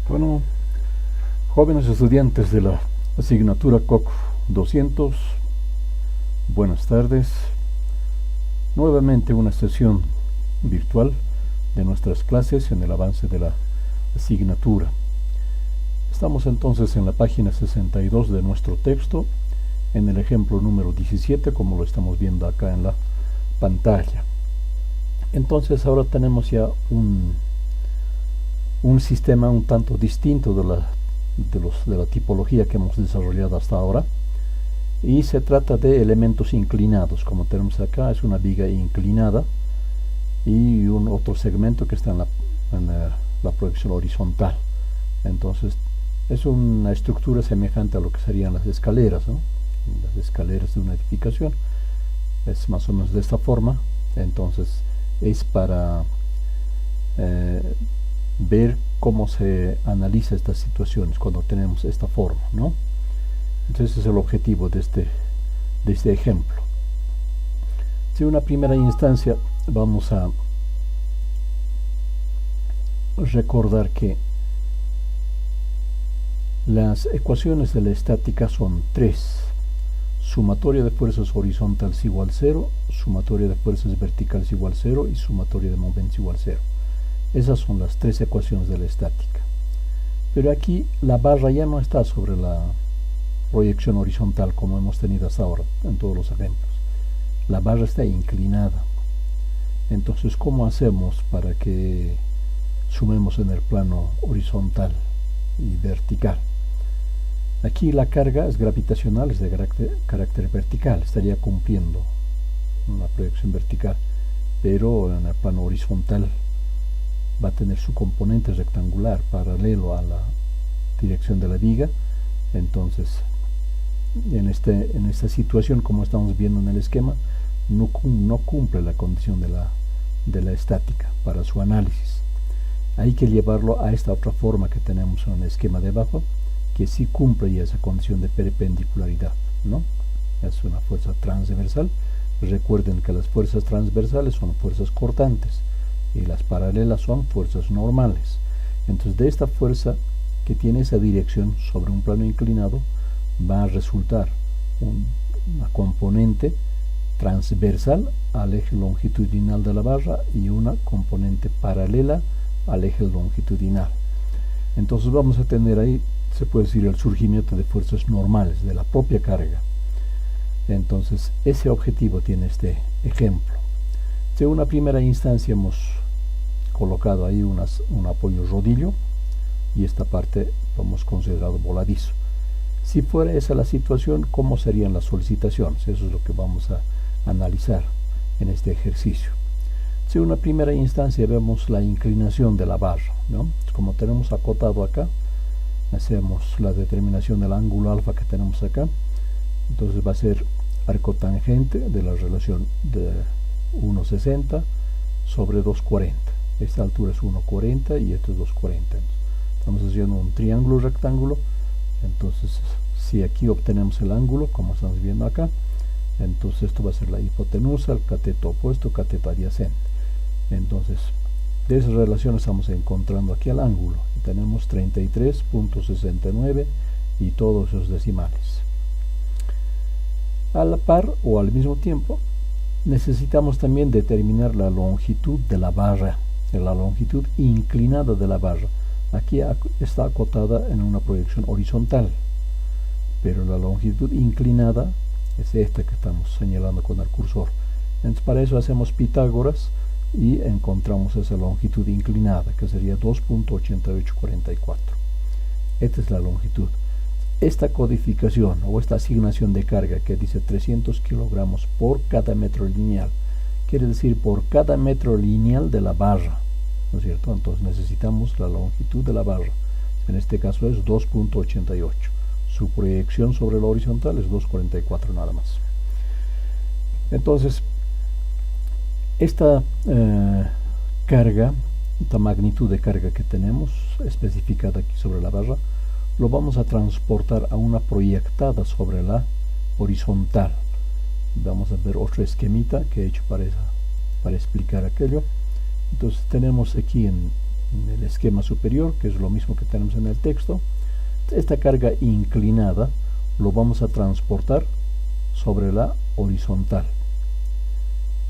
Bueno, jóvenes estudiantes de la asignatura COC 200, buenas tardes. Nuevamente una sesión virtual de nuestras clases en el avance de la asignatura. Estamos entonces en la página 62 de nuestro texto, en el ejemplo número 17, como lo estamos viendo acá en la pantalla. Entonces ahora tenemos ya un sistema un tanto distinto de la tipología que hemos desarrollado hasta ahora, y se trata de elementos inclinados. Como tenemos acá, es una viga inclinada y un otro segmento que está en la proyección horizontal. Entonces es una estructura semejante a lo que serían las escaleras, ¿no? Las escaleras de una edificación es más o menos de esta forma. Entonces es para ver cómo se analiza estas situaciones cuando tenemos esta forma, ¿no? Entonces es el objetivo de este ejemplo. En una primera instancia vamos a recordar que las ecuaciones de la estática son tres: sumatoria de fuerzas horizontales igual 0, sumatoria de fuerzas verticales igual 0 y sumatoria de momentos igual 0. Esas son las tres ecuaciones de la estática. Pero aquí la barra ya no está sobre la proyección horizontal como hemos tenido hasta ahora en todos los ejemplos. La barra está inclinada. Entonces, ¿cómo hacemos para que sumemos en el plano horizontal y vertical? Aquí la carga es gravitacional, es de carácter vertical, estaría cumpliendo una proyección vertical, pero en el plano horizontal va a tener su componente rectangular paralelo a la dirección de la viga. Entonces en esta situación, como estamos viendo en el esquema, no cumple la condición de la estática para su análisis. Hay que llevarlo a esta otra forma que tenemos en el esquema de abajo, que sí cumple ya esa condición de perpendicularidad, ¿no? Es una fuerza transversal. Recuerden que las fuerzas transversales son fuerzas cortantes y las paralelas son fuerzas normales. Entonces, de esta fuerza que tiene esa dirección sobre un plano inclinado, va a resultar una componente transversal al eje longitudinal de la barra y una componente paralela al eje longitudinal. Entonces vamos a tener ahí, se puede decir, el surgimiento de fuerzas normales de la propia carga. Entonces ese objetivo tiene este ejemplo. En una primera instancia hemos colocado ahí un apoyo rodillo y esta parte lo hemos considerado voladizo. Si fuera esa la situación, ¿cómo serían las solicitaciones? Eso es lo que vamos a analizar en este ejercicio. En una primera instancia vemos la inclinación de la barra, ¿no? Como tenemos acotado acá, hacemos la determinación del ángulo alfa que tenemos acá. Entonces va a ser arco tangente de la relación de 1,60 sobre 2,40. Esta altura es 1,40 y esto es 2,40. Estamos haciendo un triángulo rectángulo. Entonces, si aquí obtenemos el ángulo, como estamos viendo acá, entonces esto va a ser la hipotenusa, el cateto opuesto, cateto adyacente. Entonces, de esa relación estamos encontrando aquí el ángulo. Y tenemos 33.69 y todos esos decimales. A la par o al mismo tiempo, necesitamos también determinar la longitud de la barra, la longitud inclinada de la barra. Aquí está acotada en una proyección horizontal, pero la longitud inclinada es esta que estamos señalando con el cursor. Entonces, para eso hacemos Pitágoras y encontramos esa longitud inclinada, que sería 2.8844. Esta es la longitud. Esta codificación o esta asignación de carga que dice 300 kilogramos por cada metro lineal, quiere decir por cada metro lineal de la barra, ¿no es cierto? Entonces necesitamos la longitud de la barra. En este caso es 2.88. Su proyección sobre la horizontal es 2.44 nada más. Entonces, esta carga, esta magnitud de carga que tenemos especificada aquí sobre la barra, lo vamos a transportar a una proyectada sobre la horizontal. Vamos a ver otro esquemita que he hecho para explicar aquello. Entonces tenemos aquí en el esquema superior, que es lo mismo que tenemos en el texto. Esta carga inclinada lo vamos a transportar sobre la horizontal.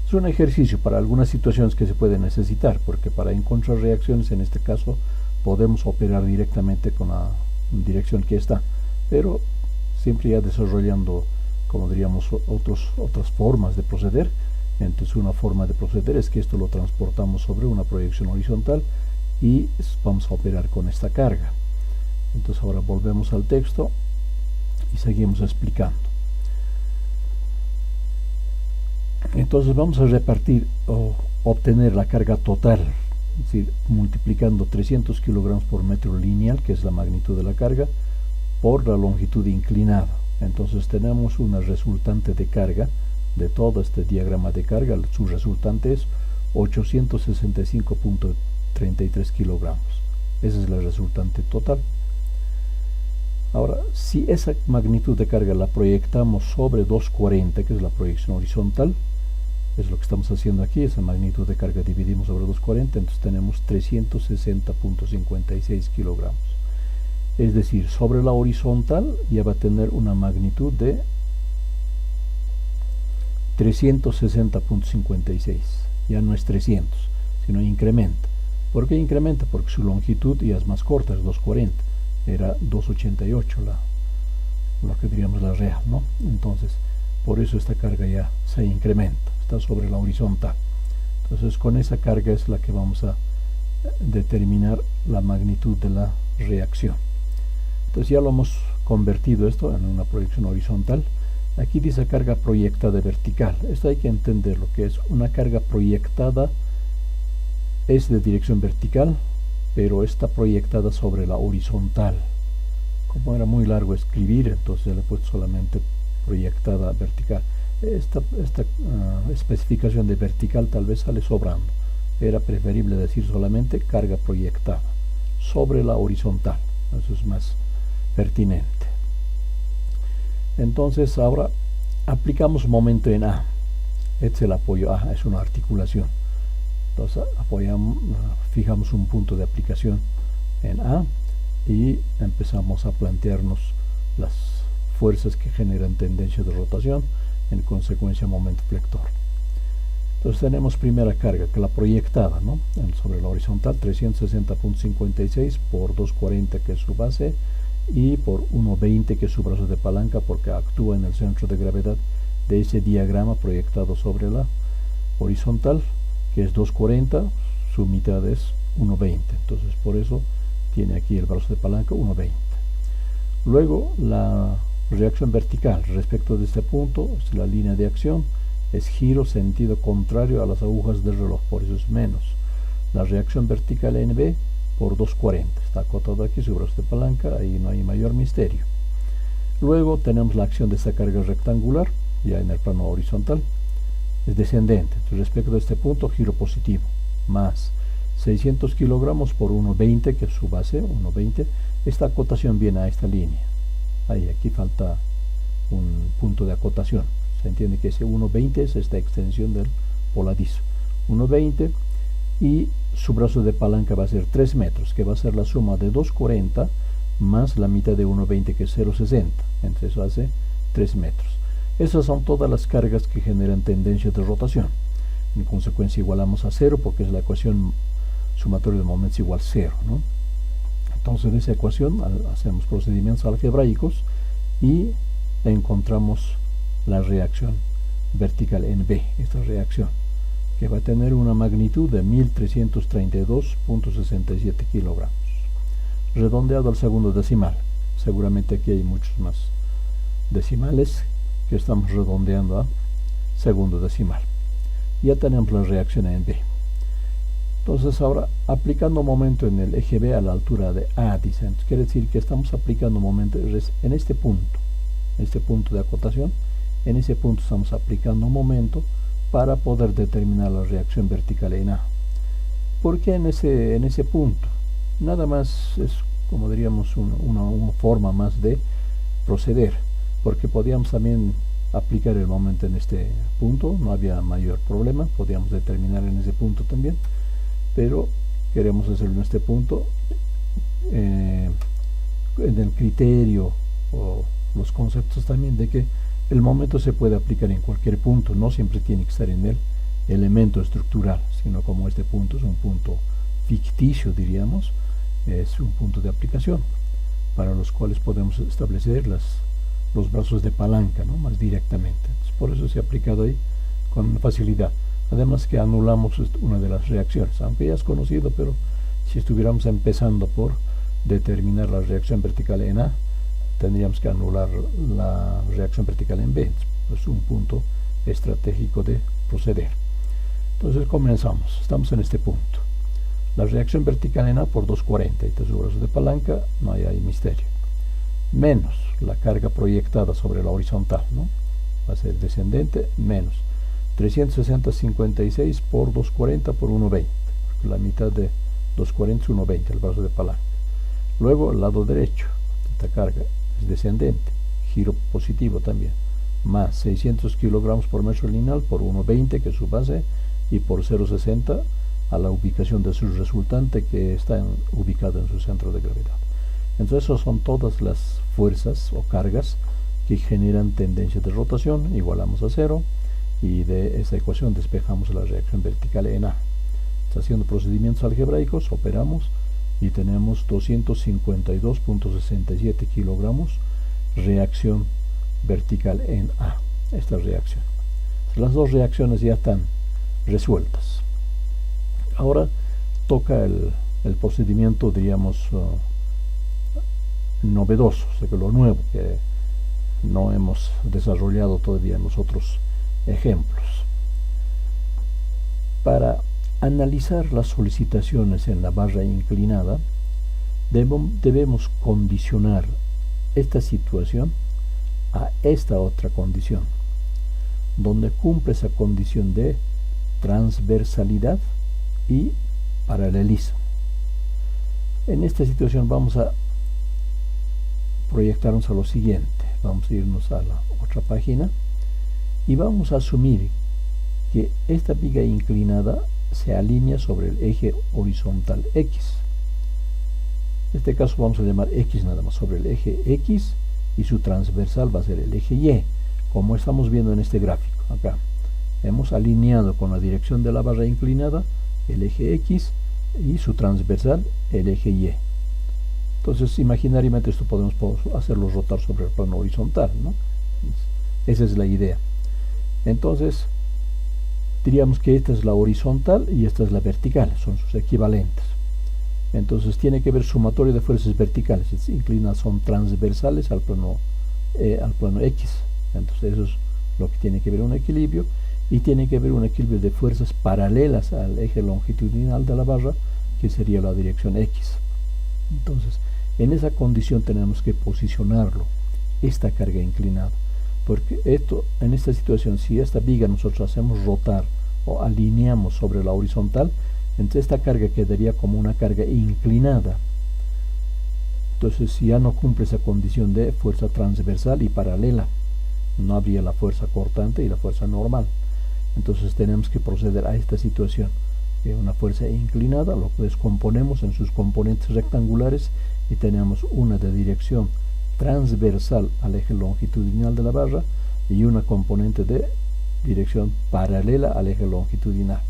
Es un ejercicio para algunas situaciones que se puede necesitar, porque para encontrar reacciones en este caso podemos operar directamente con la dirección que está, pero siempre ya desarrollando, como diríamos, otras formas de proceder. Entonces una forma de proceder es que esto lo transportamos sobre una proyección horizontal y vamos a operar con esta carga. Entonces ahora volvemos al texto y seguimos explicando. Entonces vamos a repartir o obtener la carga total, es decir, multiplicando 300 kilogramos por metro lineal, que es la magnitud de la carga, por la longitud inclinada. Entonces tenemos una resultante de carga de todo este diagrama de carga. Su resultante es 865.33 kilogramos. Esa es la resultante total. Ahora, si esa magnitud de carga la proyectamos sobre 240, que es la proyección horizontal, es lo que estamos haciendo aquí, esa magnitud de carga dividimos sobre 240, entonces tenemos 360.56 kilogramos. Es decir, sobre la horizontal ya va a tener una magnitud de 360.56, ya no es 300, sino incrementa. ¿Por qué incrementa? Porque su longitud ya es más corta, es 240, era 288 lo que diríamos la real, ¿no? Entonces, por eso esta carga ya se incrementa, está sobre la horizontal. Entonces, con esa carga es la que vamos a determinar la magnitud de la reacción. Entonces ya lo hemos convertido esto en una proyección horizontal. Aquí dice carga proyectada vertical. Esto hay que entender lo que es una carga proyectada. Es de dirección vertical, pero está proyectada sobre la horizontal. Como era muy largo escribir, entonces le he puesto solamente proyectada vertical. Esta especificación de vertical tal vez sale sobrando. Era preferible decir solamente carga proyectada sobre la horizontal. Eso es más pertinente. Entonces ahora aplicamos momento en A. Este es el apoyo A, es una articulación. Entonces fijamos un punto de aplicación en A y empezamos a plantearnos las fuerzas que generan tendencia de rotación, en consecuencia momento flector. Entonces tenemos primera carga, que la proyectada, ¿no? Sobre la horizontal, 360.56 por 240, que es su base, y por 1.20, que es su brazo de palanca, porque actúa en el centro de gravedad de ese diagrama proyectado sobre la horizontal, que es 240, su mitad es 1.20. Entonces por eso tiene aquí el brazo de palanca 1.20. Luego la reacción vertical respecto de este punto es la línea de acción, es giro sentido contrario a las agujas del reloj, por eso es menos. La reacción vertical en B por 240, está acotado aquí su brazo de palanca, ahí no hay mayor misterio. Luego tenemos la acción de esta carga rectangular, ya en el plano horizontal, es descendente. Entonces, respecto de este punto, giro positivo, más 600 kilogramos por 1.20, que es su base, 1.20, esta acotación viene a esta línea. Ahí, aquí falta un punto de acotación. Se entiende que ese 1.20 es esta extensión del voladizo. 1.20 y su brazo de palanca va a ser 3 metros, que va a ser la suma de 240 más la mitad de 1.20, que es 0.60. Entonces eso hace 3 metros. Esas son todas las cargas que generan tendencia de rotación. En consecuencia igualamos a 0 porque es la ecuación sumatoria de momentos igual 0, ¿no? Entonces de esa ecuación hacemos procedimientos algebraicos y encontramos la reacción vertical en B, esta reacción, que va a tener una magnitud de 1332.67 kilogramos. Redondeado al segundo decimal. Seguramente aquí hay muchos más decimales que estamos redondeando a segundo decimal. Ya tenemos la reacción en B. Entonces ahora, aplicando momento en el eje B a la altura de A, dicen, quiere decir que estamos aplicando momento en este punto de acotación. En ese punto estamos aplicando momento para poder determinar la reacción vertical en A. ¿Por qué en ese punto? Nada más es, como diríamos, una forma más de proceder, porque podíamos también aplicar el momento en este punto, no había mayor problema, podíamos determinar en ese punto también, pero queremos hacerlo en este punto, en el criterio o los conceptos también de que el momento se puede aplicar en cualquier punto, no siempre tiene que estar en el elemento estructural, sino como este punto es un punto ficticio, diríamos, es un punto de aplicación para los cuales podemos establecer los brazos de palanca, ¿no?, más directamente. Entonces, por eso se ha aplicado ahí con facilidad. Además que anulamos una de las reacciones, aunque ya es conocido, pero si estuviéramos empezando por determinar la reacción vertical en A, tendríamos que anular la reacción vertical en B. Es un punto estratégico de proceder. Entonces comenzamos, estamos en este punto. La reacción vertical en A por 240, este es su brazo de palanca, no hay ahí misterio. Menos la carga proyectada sobre la horizontal, ¿no?, va a ser descendente, menos 360,56 por 240 por 120, porque la mitad de 240 es 120, el brazo de palanca. Luego el lado derecho, esta carga es descendente, giro positivo también, más 600 kilogramos por metro lineal por 120, que es su base, y por 0,60 a la ubicación de su resultante, que está ubicado en su centro de gravedad. Entonces, esas son todas las fuerzas o cargas que generan tendencia de rotación, igualamos a 0, y de esa ecuación despejamos la reacción vertical en A. Haciendo procedimientos algebraicos, operamos y tenemos 252,67 kilogramos reacción vertical en A, esta reacción. Las dos reacciones ya están resueltas. Ahora toca el procedimiento, diríamos, novedoso, o sea, que lo nuevo, que no hemos desarrollado todavía en los otros ejemplos. Para analizar las solicitaciones en la barra inclinada, debemos condicionar esta situación a esta otra condición, donde cumple esa condición de transversalidad y paralelismo. En esta situación vamos a proyectarnos a lo siguiente. Vamos a irnos a la otra página y vamos a asumir que esta viga inclinada se alinea sobre el eje horizontal X. En este caso vamos a llamar X nada más, sobre el eje X, y su transversal va a ser el eje Y, como estamos viendo en este gráfico. Acá hemos alineado con la dirección de la barra inclinada el eje X y su transversal el eje Y. Entonces, imaginariamente esto podemos hacerlo rotar sobre el plano horizontal, ¿no? Esa es la idea. Entonces, diríamos que esta es la horizontal y esta es la vertical, son sus equivalentes. Entonces tiene que ver sumatorio de fuerzas verticales, inclinadas son transversales al plano X. Entonces eso es lo que tiene que ver un equilibrio, y tiene que ver un equilibrio de fuerzas paralelas al eje longitudinal de la barra, que sería la dirección X. Entonces, en esa condición tenemos que posicionarlo, esta carga inclinada, porque en esta situación, si esta viga nosotros hacemos rotar o alineamos sobre la horizontal, entonces esta carga quedaría como una carga inclinada. Entonces, si ya no cumple esa condición de fuerza transversal y paralela, no habría la fuerza cortante y la fuerza normal. Entonces tenemos que proceder a esta situación de una fuerza inclinada, lo descomponemos en sus componentes rectangulares y tenemos una de dirección transversal al eje longitudinal de la barra y una componente de dirección paralela al eje longitudinal.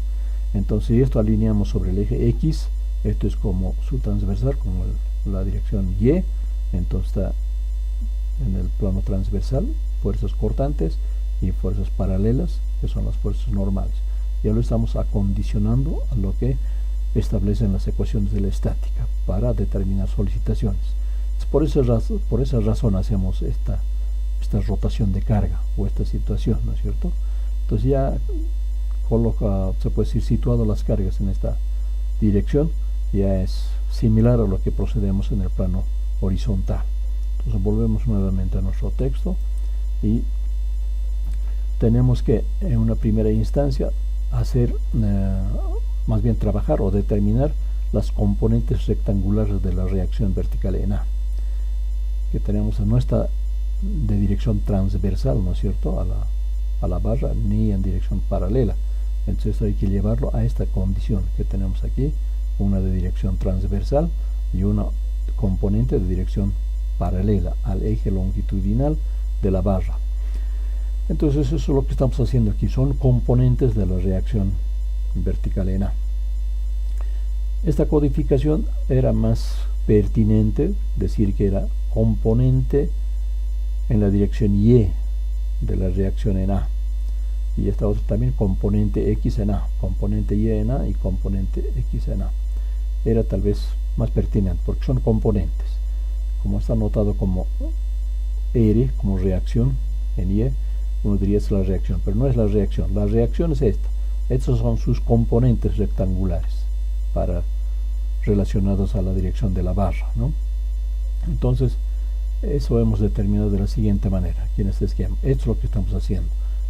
Entonces, si esto alineamos sobre el eje X, esto es como su transversal, como la dirección Y, entonces está en el plano transversal, fuerzas cortantes y fuerzas paralelas, que son las fuerzas normales. Ya lo estamos acondicionando a lo que establecen las ecuaciones de la estática para determinar solicitaciones. Por esa razón hacemos esta rotación de carga o esta situación, ¿no es cierto? Entonces ya se puede decir, situado las cargas en esta dirección, ya es similar a lo que procedemos en el plano horizontal. Entonces volvemos nuevamente a nuestro texto y tenemos que en una primera instancia hacer, más bien trabajar o determinar las componentes rectangulares de la reacción vertical en A, que tenemos, no está de dirección transversal, ¿no es cierto?, a la barra, ni en dirección paralela. Entonces hay que llevarlo a esta condición que tenemos aquí una de dirección transversal y una componente de dirección paralela al eje longitudinal de la barra. Entonces eso es lo que estamos haciendo aquí, son componentes de la reacción vertical en A. Esta codificación era más pertinente decir que era componente en la dirección Y de la reacción en A, y esta otra también componente X en A, componente Y en A y componente X en A. Era tal vez más pertinente porque son componentes. Como está anotado como R, como reacción en Y, uno diría es la reacción, pero no es la reacción es esta. Estos son sus componentes rectangulares relacionados a la dirección de la barra, ¿no? Entonces, eso hemos determinado de la siguiente manera, aquí en este esquema. Esto es lo que estamos haciendo.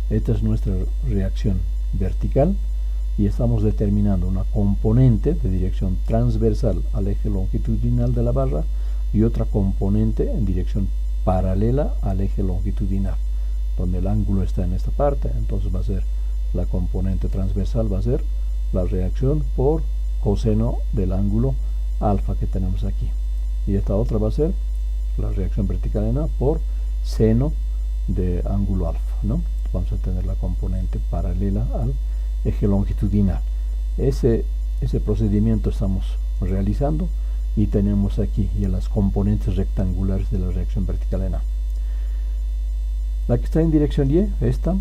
Esta es nuestra reacción vertical y estamos determinando una componente de dirección transversal al eje longitudinal de la barra y otra componente en dirección paralela al eje longitudinal, donde el ángulo está en esta parte. Entonces va a ser la componente transversal, va a ser la reacción por coseno del ángulo alfa que tenemos aquí, y esta otra va a ser la reacción vertical en A por seno de ángulo alfa, ¿no? Vamos a tener la componente paralela al eje longitudinal. Ese procedimiento estamos realizando y tenemos aquí ya las componentes rectangulares de la reacción vertical en A. La que está en dirección Y, esta,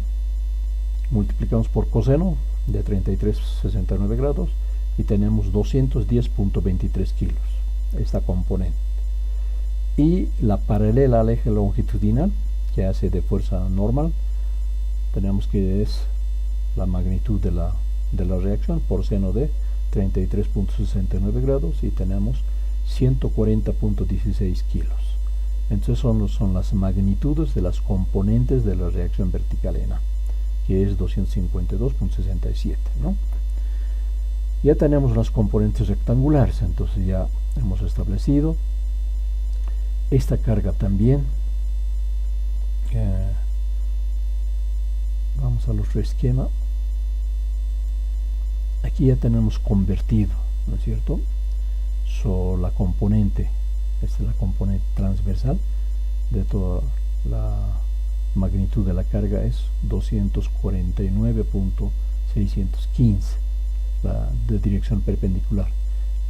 multiplicamos por coseno de 33,69 grados y tenemos 210,23 kilos, esta componente. Y la paralela al eje longitudinal, que hace de fuerza normal, tenemos que es la magnitud de la reacción por seno de 33,69 grados y tenemos 140,16 kilos. Entonces son las magnitudes de las componentes de la reacción vertical en A, que es 252,67, ¿no? Ya tenemos las componentes rectangulares, entonces ya hemos establecido esta carga también. Vamos al otro esquema. Aquí ya tenemos convertido, ¿no es cierto? La componente, esta es la componente transversal de toda la magnitud de la carga, es 249,615, la de dirección perpendicular,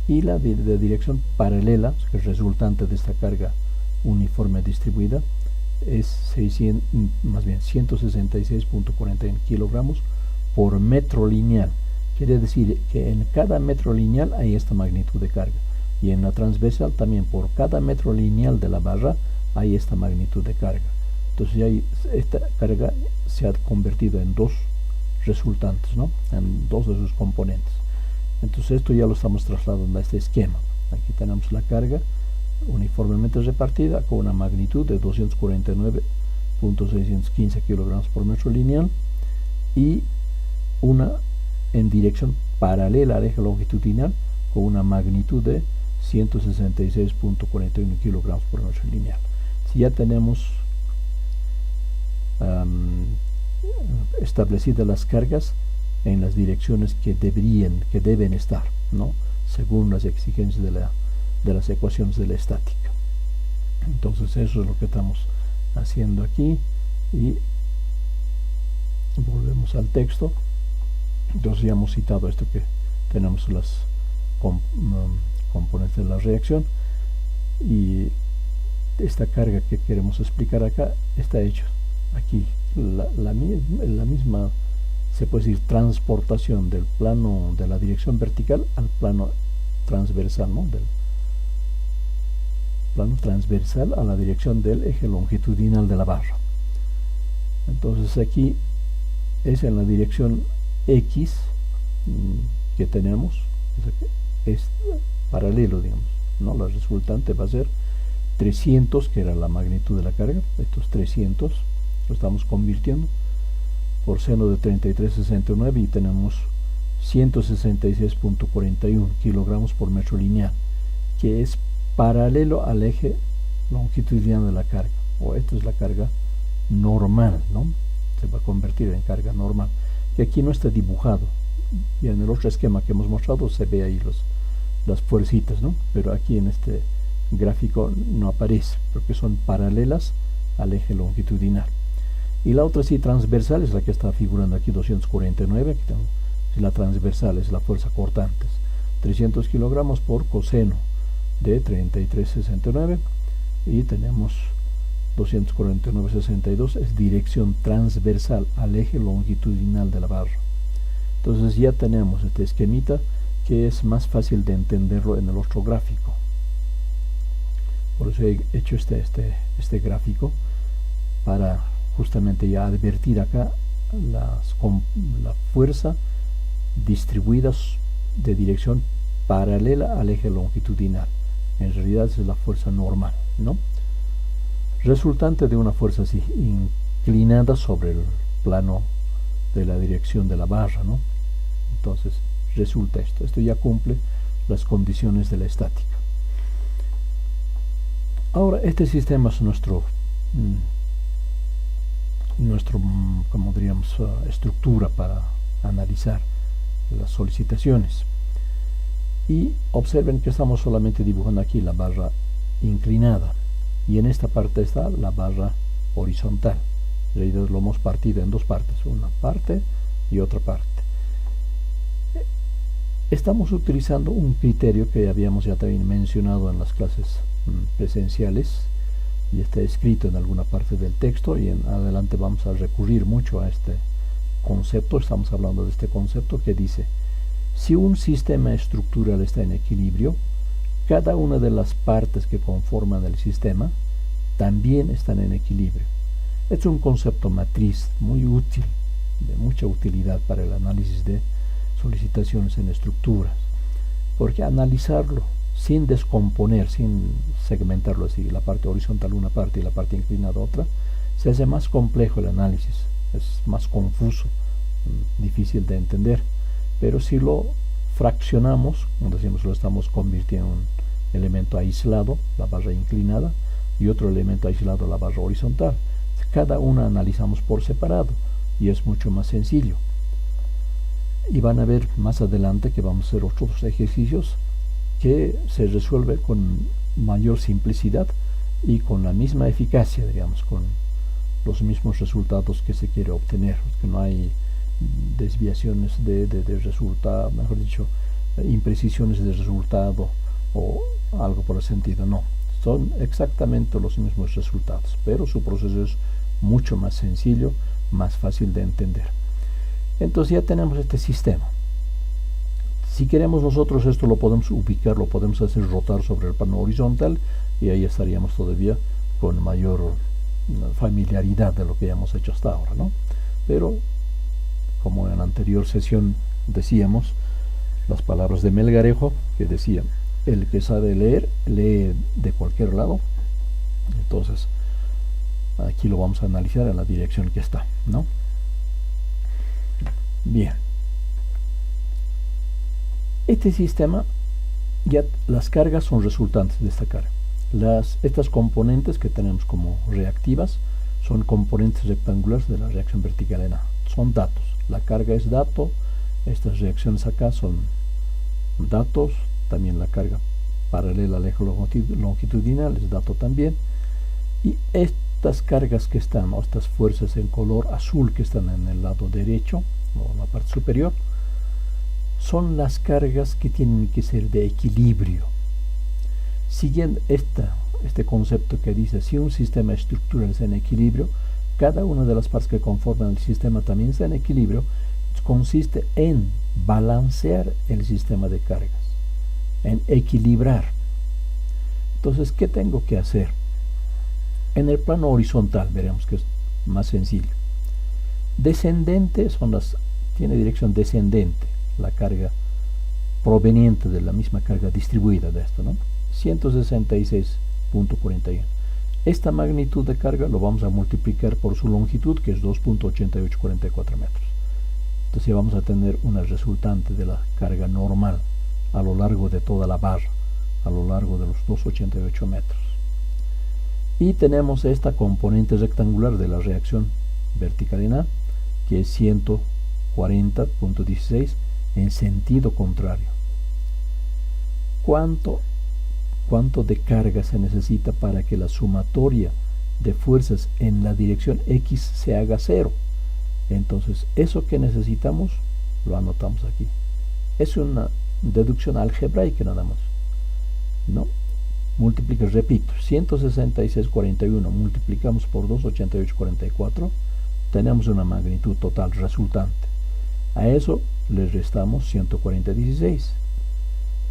y la de dirección paralela, que es resultante de esta carga uniforme distribuida, es 166,41 kilogramos por metro lineal. Quiere decir que en cada metro lineal hay esta magnitud de carga, y en la transversal también por cada metro lineal de la barra hay esta magnitud de carga. Entonces ya esta carga se ha convertido en dos resultantes, ¿no? En dos de sus componentes. Entonces esto ya lo estamos trasladando a este esquema. Aquí tenemos la carga uniformemente repartida con una magnitud de 249,615 kilogramos por metro lineal y una en dirección paralela al eje longitudinal con una magnitud de 166,41 kilogramos por metro lineal. Si ya tenemos establecidas las cargas en las direcciones que deben estar, ¿no? Según las exigencias de las ecuaciones de la estática. Entonces eso es lo que estamos haciendo aquí, y volvemos al texto. Entonces ya hemos citado esto, que tenemos las componentes de la reacción, y esta carga que queremos explicar acá está hecho aquí la misma, se puede decir, transportación del plano de la dirección vertical al plano transversal, ¿no? Del plano transversal a la dirección del eje longitudinal de la barra. Entonces aquí es en la dirección X que tenemos, es paralelo, digamos, ¿no? La resultante va a ser 300, que era la magnitud de la carga. Estos 300 lo estamos convirtiendo por seno de 33,69 y tenemos 166,41 kilogramos por metro lineal, que es paralelo al eje longitudinal de la carga, o esto es la carga normal, ¿no? Se va a convertir en carga normal, que aquí no está dibujado, y en el otro esquema que hemos mostrado se ve ahí las fuercitas, ¿no? Pero aquí en este gráfico no aparece porque son paralelas al eje longitudinal. Y la otra sí transversal es la que está figurando aquí, 249. Aquí tengo, si la transversal es la fuerza cortante, 300 kilogramos por coseno de 33,69, y tenemos 249,62 es dirección transversal al eje longitudinal de la barra. Entonces ya tenemos este esquemita que es más fácil de entenderlo en el otro gráfico. Por eso he hecho este gráfico para justamente ya advertir acá la fuerza distribuida de dirección paralela al eje longitudinal. En realidad es la fuerza normal, ¿no? Resultante de una fuerza así inclinada sobre el plano de la dirección de la barra, ¿no? Entonces resulta esto ya cumple las condiciones de la estática. Ahora este sistema es nuestro como diríamos, estructura para analizar las solicitaciones. Y observen que estamos solamente dibujando aquí la barra inclinada, y en esta parte está la barra horizontal. En realidad lo hemos partido en dos partes, una parte y otra parte. Estamos utilizando un criterio que habíamos ya también mencionado en las clases presenciales, y está escrito en alguna parte del texto, y en adelante vamos a recurrir mucho a este concepto. Estamos hablando de este concepto que dice: si un sistema estructural está en equilibrio, cada una de las partes que conforman el sistema también están en equilibrio. Es un concepto matriz muy útil, de mucha utilidad para el análisis de solicitaciones en estructuras, porque analizarlo sin descomponer, sin segmentarlo así, la parte horizontal una parte y la parte inclinada otra, se hace más complejo el análisis, es más confuso, difícil de entender. Pero si lo fraccionamos, como decimos, lo estamos convirtiendo en un elemento aislado, la barra inclinada, y otro elemento aislado, la barra horizontal. Cada una analizamos por separado y es mucho más sencillo. Y van a ver más adelante que vamos a hacer otros ejercicios que se resuelve con mayor simplicidad y con la misma eficacia, digamos, con los mismos resultados que se quiere obtener, que no hay desviaciones de resultado, mejor dicho, imprecisiones de resultado o algo por el sentido. No, son exactamente los mismos resultados, pero su proceso es mucho más sencillo, más fácil de entender. Entonces ya tenemos este sistema. Si queremos nosotros esto lo podemos ubicar, lo podemos hacer rotar sobre el plano horizontal, y ahí estaríamos todavía con mayor familiaridad de lo que ya hemos hecho hasta ahora, ¿no? Pero como en la anterior sesión decíamos, las palabras de Melgarejo, que decían: el que sabe leer, lee de cualquier lado. Entonces aquí lo vamos a analizar en la dirección que está, ¿no? Bien, este sistema, ya las cargas son resultantes de esta carga. Estas componentes que tenemos como reactivas son componentes rectangulares de la reacción vertical en A, son datos. La carga es dato, estas reacciones acá son datos, también la carga paralela al eje longitudinal es dato también, y estas cargas que están, o estas fuerzas en color azul que están en el lado derecho, o en la parte superior, son las cargas que tienen que ser de equilibrio. Siguiendo este concepto que dice: si un sistema estructural está en equilibrio, cada una de las partes que conforman el sistema también está en equilibrio, consiste en balancear el sistema de cargas, en equilibrar. Entonces, ¿qué tengo que hacer? En el plano horizontal veremos que es más sencillo. Descendente tiene dirección descendente, la carga proveniente de la misma carga distribuida de esto, ¿no? 166.41. Esta magnitud de carga lo vamos a multiplicar por su longitud, que es 2.8844 metros. Entonces ya vamos a tener una resultante de la carga normal a lo largo de toda la barra, a lo largo de los 2.88 metros. Y tenemos esta componente rectangular de la reacción vertical en A, que es 140.16 en sentido contrario. cuánto de carga se necesita para que la sumatoria de fuerzas en la dirección X se haga 0. Entonces, eso que necesitamos lo anotamos aquí. Es una deducción algebraica nada más, ¿no? Multiplica, repito, 166,41 multiplicamos por 2, 88,44, tenemos una magnitud total resultante. A eso le restamos 140,16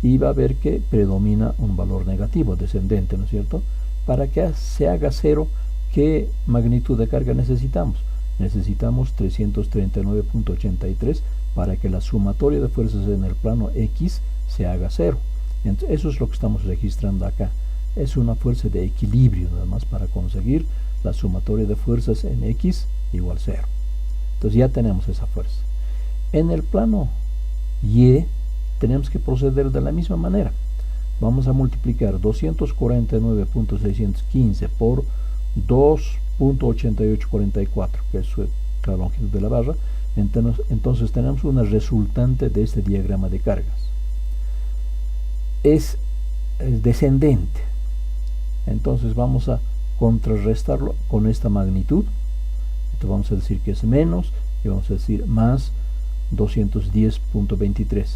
y va a ver que predomina un valor negativo, descendente, ¿no es cierto? Para que se haga 0, ¿qué magnitud de carga necesitamos? Necesitamos 339,83 para que la sumatoria de fuerzas en el plano X se haga 0. Entonces, eso es lo que estamos registrando acá. Es una fuerza de equilibrio nada más para conseguir la sumatoria de fuerzas en X igual 0. Entonces ya tenemos esa fuerza. En el plano Y tenemos que proceder de la misma manera. Vamos a multiplicar 249,615 por 2,8844, que es la longitud de la barra. Entonces tenemos una resultante de este diagrama de cargas. Es descendente. Entonces vamos a contrarrestarlo con esta magnitud. Entonces vamos a decir que es menos y vamos a decir más 210,23.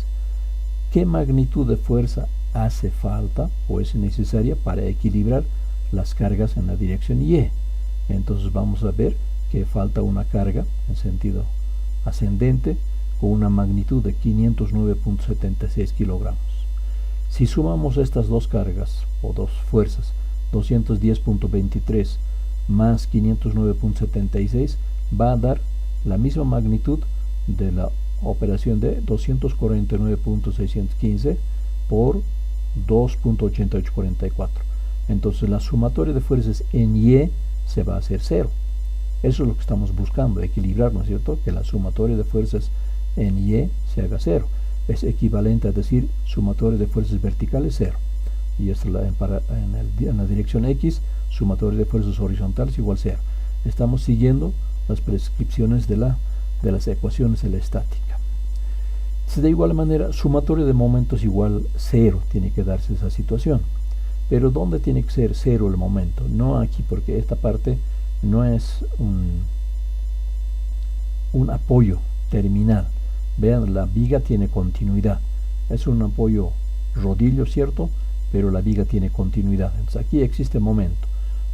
¿Qué magnitud de fuerza hace falta o es necesaria para equilibrar las cargas en la dirección Y? Entonces vamos a ver que falta una carga en sentido ascendente con una magnitud de 509,76 kilogramos. Si sumamos estas dos cargas o dos fuerzas, 210,23 más 509,76, va a dar la misma magnitud de la operación de 249,615 por 2,8844. Entonces la sumatoria de fuerzas en Y se va a hacer 0. Eso es lo que estamos buscando, equilibrar, ¿no es cierto? Que la sumatoria de fuerzas en Y se haga 0. Es equivalente a decir sumatoria de fuerzas verticales 0. Y esto en la dirección X, sumatoria de fuerzas horizontales igual 0. Estamos siguiendo las prescripciones de las ecuaciones de la estática. De igual manera, sumatoria de momentos igual 0, tiene que darse esa situación. Pero ¿dónde tiene que ser 0 el momento? No aquí, porque esta parte no es un apoyo terminal. Vean, la viga tiene continuidad. Es un apoyo rodillo, ¿cierto? Pero la viga tiene continuidad. Entonces aquí existe momento.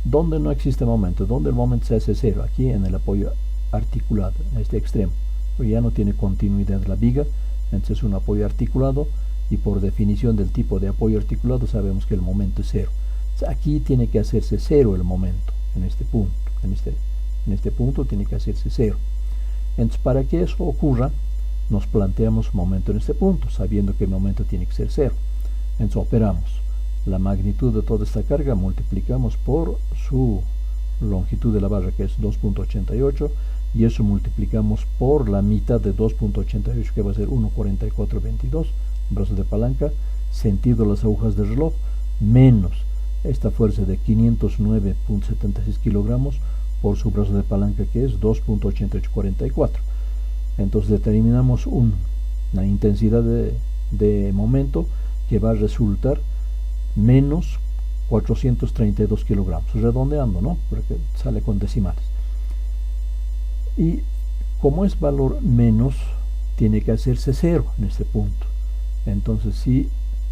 ¿Dónde no existe momento? ¿Dónde el momento se hace 0? Aquí en el apoyo articulado, en este extremo. Pero ya no tiene continuidad la viga. Entonces es un apoyo articulado y por definición del tipo de apoyo articulado sabemos que el momento es 0. Entonces aquí tiene que hacerse 0 el momento, en este punto. En este punto tiene que hacerse 0. Entonces para que eso ocurra, nos planteamos momento en este punto, sabiendo que el momento tiene que ser 0. Entonces operamos la magnitud de toda esta carga, multiplicamos por su longitud de la barra, que es 2,88, y eso multiplicamos por la mitad de 2,88, que va a ser 1,4422, brazos de palanca, sentido las agujas del reloj, menos esta fuerza de 509,76 kilogramos por su brazo de palanca, que es 2,8844. Entonces determinamos una intensidad de momento que va a resultar menos 432 kilogramos, redondeando, ¿no? Porque sale con decimales. Y como es valor menos, tiene que hacerse 0 en este punto. Entonces si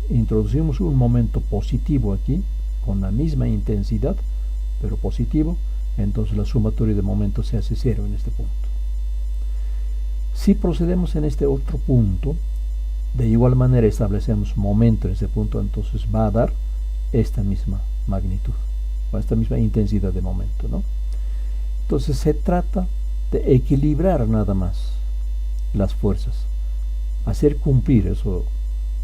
introducimos un momento positivo aquí, con la misma intensidad, pero positivo, entonces la sumatoria de momentos se hace 0 en este punto. Si procedemos en este otro punto, de igual manera establecemos momento en este punto, entonces va a dar esta misma magnitud, o esta misma intensidad de momento, ¿no? Entonces se trata de equilibrar nada más las fuerzas, hacer cumplir eso,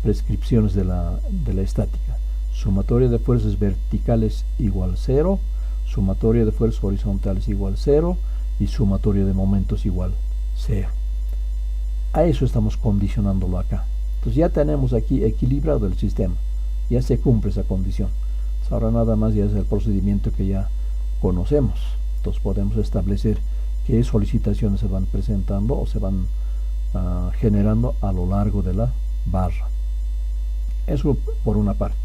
prescripciones de la estática. Sumatoria de fuerzas verticales igual 0, sumatoria de fuerzas horizontales igual 0 y sumatoria de momentos igual 0. A eso estamos condicionándolo acá. Entonces ya tenemos aquí equilibrado el sistema, ya se cumple esa condición. Entonces ahora nada más ya es el procedimiento que ya conocemos. Entonces podemos establecer qué solicitaciones se van presentando o se van generando a lo largo de la barra. Eso por una parte.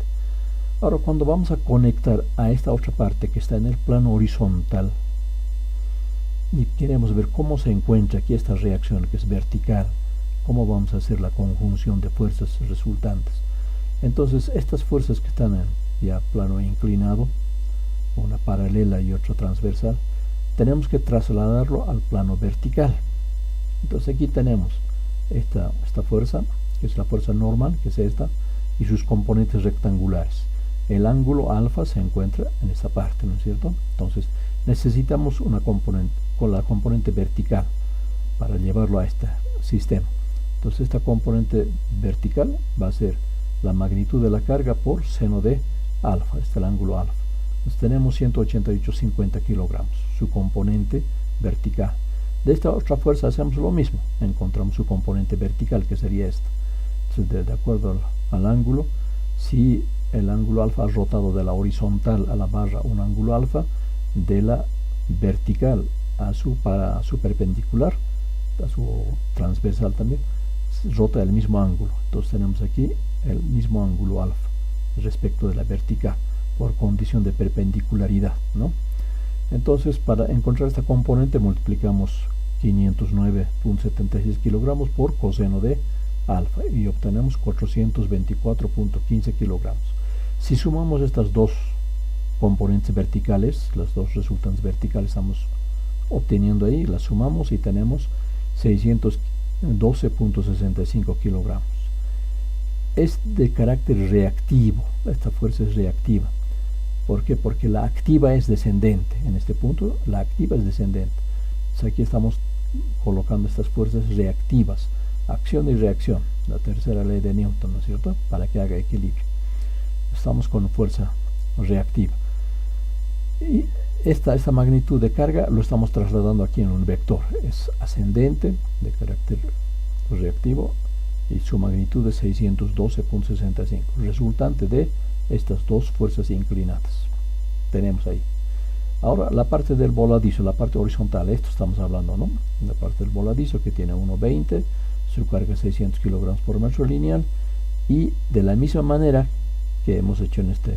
Ahora, cuando vamos a conectar a esta otra parte que está en el plano horizontal y queremos ver cómo se encuentra aquí esta reacción que es vertical, cómo vamos a hacer la conjunción de fuerzas resultantes. Entonces, estas fuerzas que están en ya plano inclinado, una paralela y otra transversal, tenemos que trasladarlo al plano vertical. Entonces aquí tenemos esta fuerza, que es la fuerza normal, que es esta, y sus componentes rectangulares. El ángulo alfa se encuentra en esta parte, ¿no es cierto? Entonces necesitamos una componente con la componente vertical para llevarlo a este sistema. Entonces esta componente vertical va a ser la magnitud de la carga por seno de alfa, este es el ángulo alfa. Entonces tenemos 188,50 kilogramos, su componente vertical. De esta otra fuerza hacemos lo mismo, encontramos su componente vertical, que sería esta. Entonces, de acuerdo al ángulo, si el ángulo alfa ha rotado de la horizontal a la barra un ángulo alfa, de la vertical a su perpendicular, a su transversal también, rota el mismo ángulo. Entonces tenemos aquí el mismo ángulo alfa respecto de la vertical por condición de perpendicularidad, ¿no? Entonces, para encontrar esta componente multiplicamos 509,76 kilogramos por coseno de alfa y obtenemos 424,15 kilogramos. Si sumamos estas dos componentes verticales, las dos resultantes verticales estamos obteniendo ahí, las sumamos y tenemos 612,65 kilogramos. Es de carácter reactivo, esta fuerza es reactiva. ¿Por qué? Porque la activa es descendente. En este punto, la activa es descendente. Entonces aquí estamos colocando estas fuerzas reactivas, acción y reacción, la tercera ley de Newton, ¿no es cierto? Para que haga equilibrio. Estamos con fuerza reactiva. Y esta magnitud de carga lo estamos trasladando aquí en un vector. Es ascendente, de carácter reactivo, y su magnitud es 612,65, resultante de estas dos fuerzas inclinadas. Tenemos ahí. Ahora la parte del voladizo, la parte horizontal, esto estamos hablando, ¿no? La parte del voladizo que tiene 1,20, su carga 600 kilogramos por metro lineal, y de la misma manera que hemos hecho en esta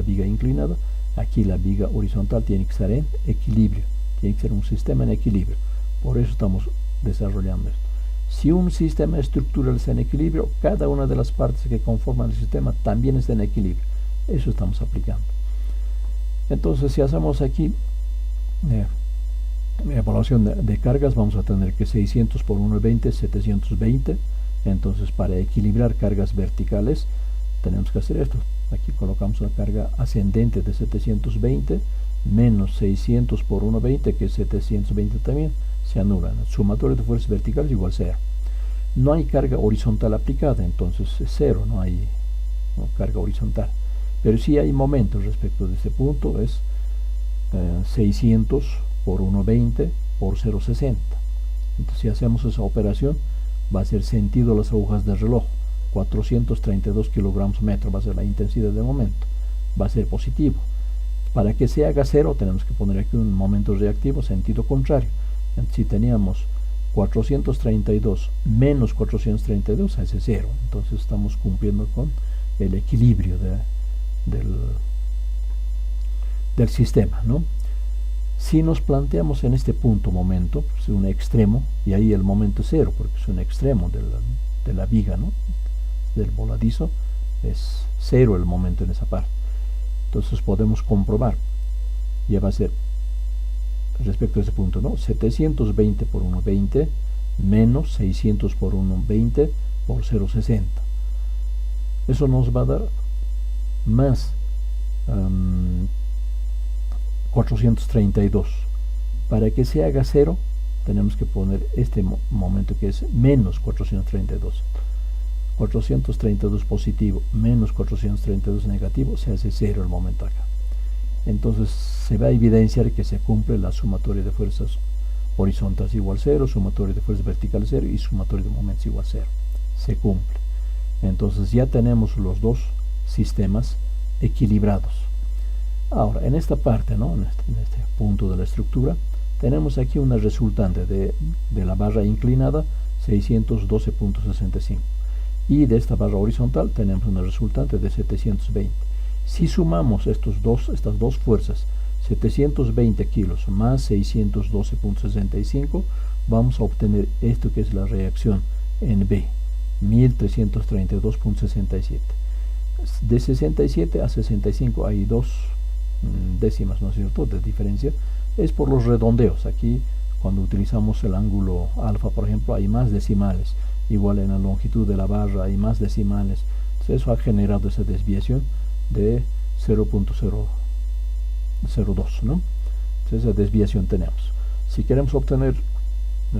viga inclinada, aquí la viga horizontal tiene que estar en equilibrio, tiene que ser un sistema en equilibrio. Por eso estamos desarrollando esto. Si un sistema estructural está en equilibrio, cada una de las partes que conforman el sistema también está en equilibrio. Eso estamos aplicando. Entonces, si hacemos aquí evaluación de cargas, vamos a tener que 600 por 1,20, 720. Entonces, para equilibrar cargas verticales, tenemos que hacer esto. Aquí colocamos la carga ascendente de 720 menos 600 por 1,20, que es 720 también, se anulan. El sumatorio de fuerzas verticales igual 0. No hay carga horizontal aplicada, entonces es 0, no hay carga horizontal. Pero sí hay momentos respecto de este punto, es 600 por 1,20 por 0,60. Entonces, si hacemos esa operación, va a ser sentido las agujas del reloj. 432 kilogramos metro va a ser la intensidad de momento. Va a ser positivo. Para que se haga 0, tenemos que poner aquí un momento reactivo, sentido contrario. Si teníamos 432 menos 432, hace 0. Entonces estamos cumpliendo con el equilibrio del sistema, ¿no? Si nos planteamos en este punto momento, pues un extremo, y ahí el momento es 0, porque es un extremo de la viga, ¿no? Del voladizo, es 0 el momento en esa parte. Entonces podemos comprobar, ya va a ser respecto a ese punto, ¿no? 720 por 1,20 menos 600 por 1,20 por 0,60. Eso nos va a dar más 432. Para que se haga 0, tenemos que poner este momento que es menos 432. 432 positivo menos 432 negativo, se hace 0 el momento acá. Entonces se va a evidenciar que se cumple la sumatoria de fuerzas horizontales igual 0, sumatoria de fuerzas verticales 0 y sumatoria de momentos igual 0. Se cumple. Entonces ya tenemos los dos sistemas equilibrados. Ahora, en esta parte, ¿no? en este punto de la estructura, tenemos aquí una resultante de la barra inclinada, 612,65. y de esta barra horizontal tenemos una resultante de 720. Si sumamos estas dos fuerzas, 720 kilos más 612.65, vamos a obtener esto que es la reacción en B, 1332.67. De 67 a 65 hay 2 décimas, ¿no es cierto?, de diferencia. Es por los redondeos. Aquí, cuando utilizamos el ángulo alfa, por ejemplo, hay más decimales. Igual en la longitud de la barra hay más decimales. Entonces, eso ha generado esa desviación de 0.002, ¿no? Entonces, esa desviación tenemos. Si queremos obtener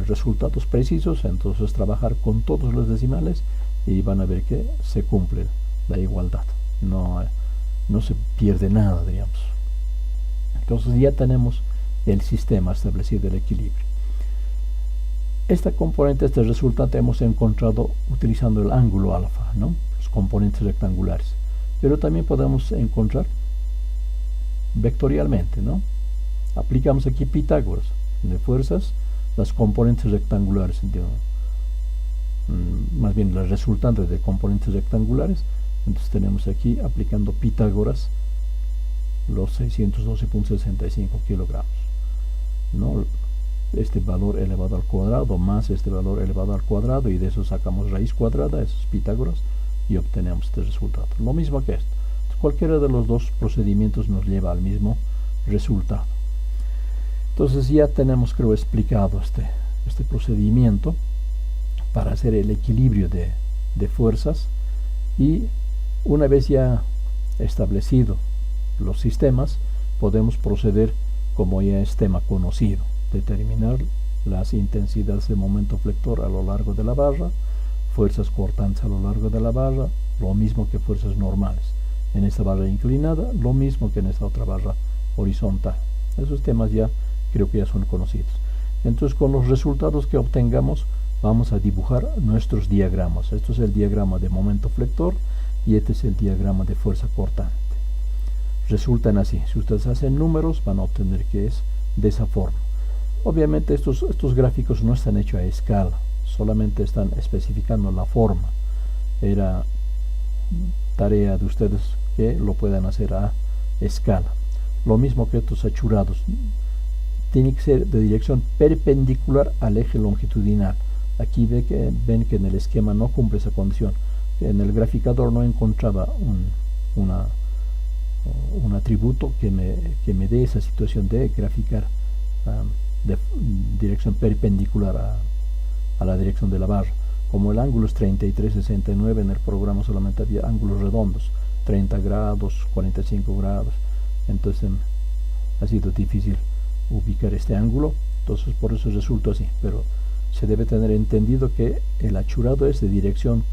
resultados precisos, entonces trabajar con todos los decimales y van a ver que se cumple la igualdad. No se pierde nada, digamos. Entonces ya tenemos el sistema establecido, el equilibrio. Esta componente, este resultante, hemos encontrado utilizando el ángulo alfa, ¿no?, los componentes rectangulares. Pero también podemos encontrar vectorialmente, ¿no? Aplicamos aquí Pitágoras de fuerzas, las componentes rectangulares, más bien las resultantes de componentes rectangulares. Entonces tenemos aquí, aplicando Pitágoras, los 612.65 kilogramos, ¿no? Este valor elevado al cuadrado más este valor elevado al cuadrado, y de eso sacamos raíz cuadrada, eso es Pitágoras, y obtenemos este resultado. Lo mismo que esto. Entonces, cualquiera de los dos procedimientos nos lleva al mismo resultado. Entonces ya tenemos, creo, explicado este procedimiento para hacer el equilibrio de fuerzas, y una vez ya establecido los sistemas, podemos proceder, como ya es tema conocido, determinar las intensidades de momento flector a lo largo de la barra, fuerzas cortantes a lo largo de la barra, lo mismo que fuerzas normales. En esta barra inclinada, lo mismo que en esta otra barra horizontal. Esos temas ya creo que ya son conocidos. Entonces, con los resultados que obtengamos, vamos a dibujar nuestros diagramas. Esto es el diagrama de momento flector y este es el diagrama de fuerza cortante. Resultan así. Si ustedes hacen números, van a obtener que es de esa forma. Obviamente estos gráficos no están hechos a escala, solamente están especificando la forma. Era tarea de ustedes que lo puedan hacer a escala. Lo mismo que estos achurados. Tiene que ser de dirección perpendicular al eje longitudinal. Aquí ven que en el esquema no cumple esa condición. En el graficador no encontraba un atributo que me dé esa situación de graficar de dirección perpendicular a la dirección de la barra. Como el ángulo es 33,69, en el programa solamente había ángulos redondos, 30 grados, 45 grados. Entonces ha sido difícil ubicar este ángulo, entonces por eso resultó así. Pero se debe tener entendido que el achurado es de dirección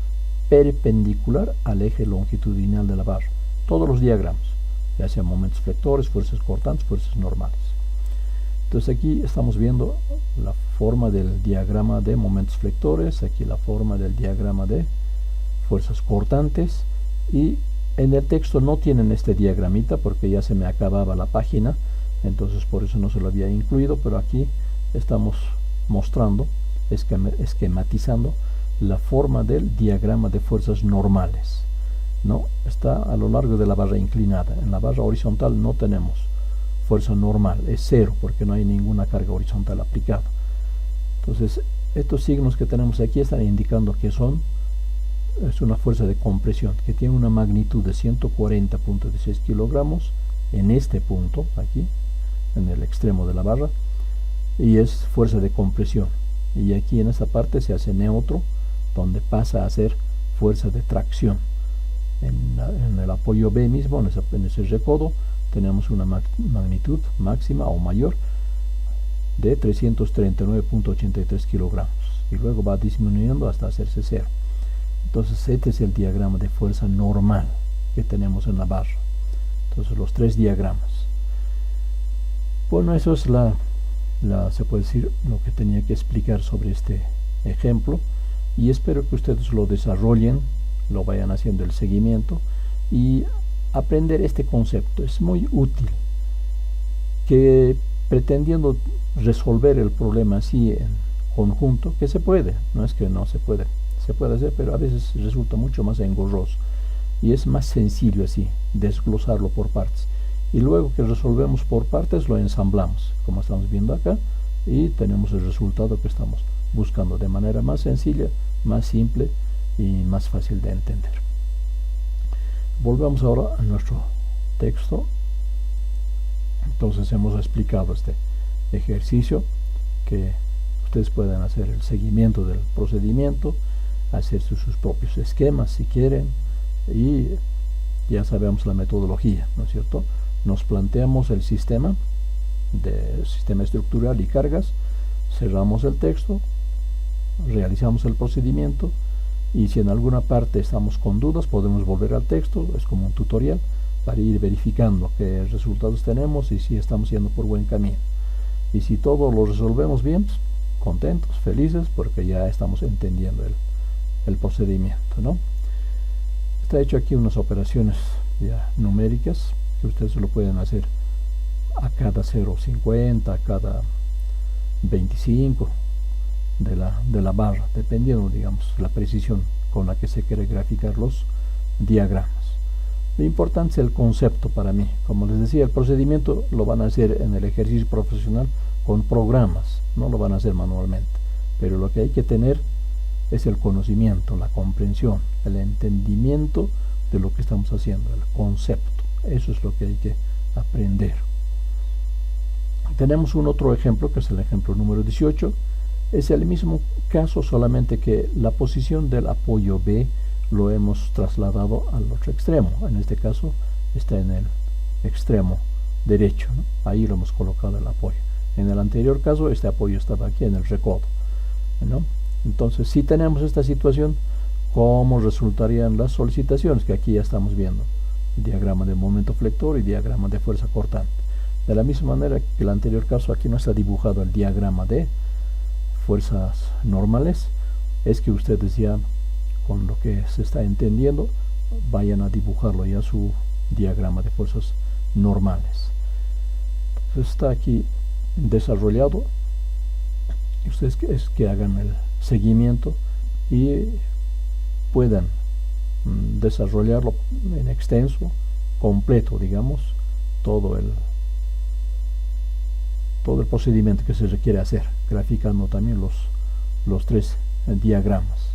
perpendicular al eje longitudinal de la barra. Todos los diagramas, ya sean momentos flectores, fuerzas cortantes, fuerzas normales. Entonces aquí estamos viendo la forma del diagrama de momentos flectores, aquí la forma del diagrama de fuerzas cortantes, y en el texto no tienen este diagramita porque ya se me acababa la página, entonces por eso no se lo había incluido, pero aquí estamos mostrando, esquematizando la forma del diagrama de fuerzas normales, ¿no? Está a lo largo de la barra inclinada. En la barra horizontal no tenemos fuerza normal, es cero porque no hay ninguna carga horizontal aplicada. Entonces estos signos que tenemos aquí están indicando que es una fuerza de compresión que tiene una magnitud de 140.16 kilogramos en este punto, aquí en el extremo de la barra, y es fuerza de compresión. Y aquí en esta parte se hace neutro, donde pasa a ser fuerza de tracción. En el apoyo B mismo, en ese recodo, tenemos una magnitud máxima o mayor de 339.83 kilogramos, y luego va disminuyendo hasta hacerse cero. Entonces este es el diagrama de fuerza normal que tenemos en la barra. Entonces los tres diagramas. Bueno, eso es se puede decir lo que tenía que explicar sobre este ejemplo, y espero que ustedes lo desarrollen, lo vayan haciendo el seguimiento y aprender este concepto. Es muy útil que, pretendiendo resolver el problema así en conjunto, que se puede, no es que no se puede, se puede hacer, pero a veces resulta mucho más engorroso y es más sencillo así, desglosarlo por partes. Y luego que resolvemos por partes, lo ensamblamos, como estamos viendo acá, y tenemos el resultado que estamos buscando de manera más sencilla, más simple y más fácil de entender. Volvemos ahora a nuestro texto. Entonces hemos explicado este ejercicio, que ustedes pueden hacer el seguimiento del procedimiento, hacer sus propios esquemas si quieren, y ya sabemos la metodología, ¿no es cierto? Nos planteamos el sistema estructural y cargas, cerramos el texto, realizamos el procedimiento, y si en alguna parte estamos con dudas podemos volver al texto, es como un tutorial para ir verificando qué resultados tenemos y si estamos yendo por buen camino. Y si todo lo resolvemos bien, pues, contentos, felices, porque ya estamos entendiendo el procedimiento, ¿no? Está hecho aquí unas operaciones ya numéricas que ustedes lo pueden hacer a cada 0,50, a cada 25 de la barra, dependiendo, digamos, la precisión con la que se quiere graficar los diagramas. Lo importante es el concepto para mí. Como les decía, el procedimiento lo van a hacer en el ejercicio profesional con programas, no lo van a hacer manualmente, pero lo que hay que tener es el conocimiento, la comprensión, el entendimiento de lo que estamos haciendo, el concepto. Eso es lo que hay que aprender. Tenemos un otro ejemplo, que es el ejemplo número 18. Es el mismo caso, solamente que la posición del apoyo B lo hemos trasladado al otro extremo. En este caso está en el extremo derecho, ¿no? Ahí lo hemos colocado el apoyo. En el anterior caso este apoyo estaba aquí en el recodo, ¿no? Entonces, si tenemos esta situación, ¿cómo resultarían las solicitaciones? Que aquí ya estamos viendo diagrama de momento flector y diagrama de fuerza cortante. De la misma manera que el anterior caso, aquí no está dibujado el diagrama de fuerzas normales, es que ustedes ya, con lo que se está entendiendo, vayan a dibujarlo ya su diagrama de fuerzas normales. Entonces está aquí desarrollado, y ustedes es que hagan el seguimiento y puedan desarrollarlo en extenso, completo, digamos, todo el procedimiento que se requiere hacer, graficando también los tres diagramas.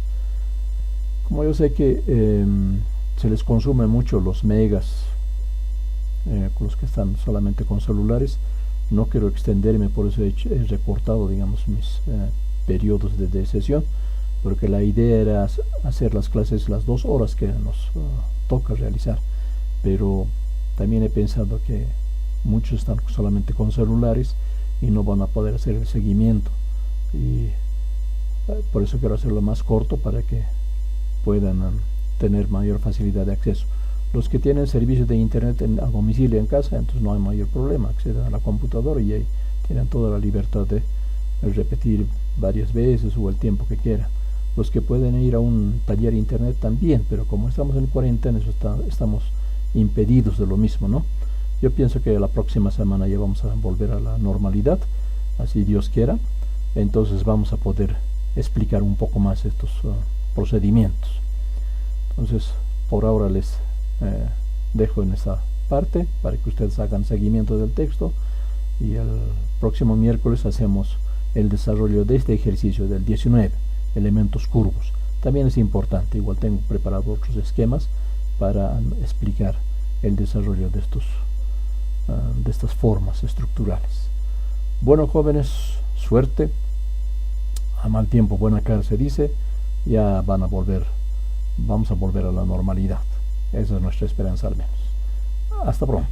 Como yo sé que se les consumen mucho los megas con los que están solamente con celulares, no quiero extenderme, por eso he recortado, digamos, mis periodos de sesión, porque la idea era hacer las clases las 2 horas que nos toca realizar, pero también he pensado que muchos están solamente con celulares y no van a poder hacer el seguimiento, y por eso quiero hacerlo más corto para que puedan tener mayor facilidad de acceso. Los que tienen servicio de internet a domicilio en casa, entonces no hay mayor problema, acceden a la computadora y ahí tienen toda la libertad de repetir varias veces o el tiempo que quieran. Los que pueden ir a un taller internet también, pero como estamos en cuarentena, estamos impedidos de lo mismo, ¿no? Yo pienso que la próxima semana ya vamos a volver a la normalidad, así Dios quiera. Entonces vamos a poder explicar un poco más estos procedimientos. Entonces, por ahora les dejo en esa parte para que ustedes hagan seguimiento del texto, y el próximo miércoles hacemos el desarrollo de este ejercicio del 19, elementos curvos. También es importante, igual tengo preparado otros esquemas para explicar el desarrollo de estas formas estructurales. Bueno, jóvenes, suerte. A mal tiempo buena cara, se dice. Ya vamos a volver a la normalidad. Esa es nuestra esperanza, al menos. Hasta pronto.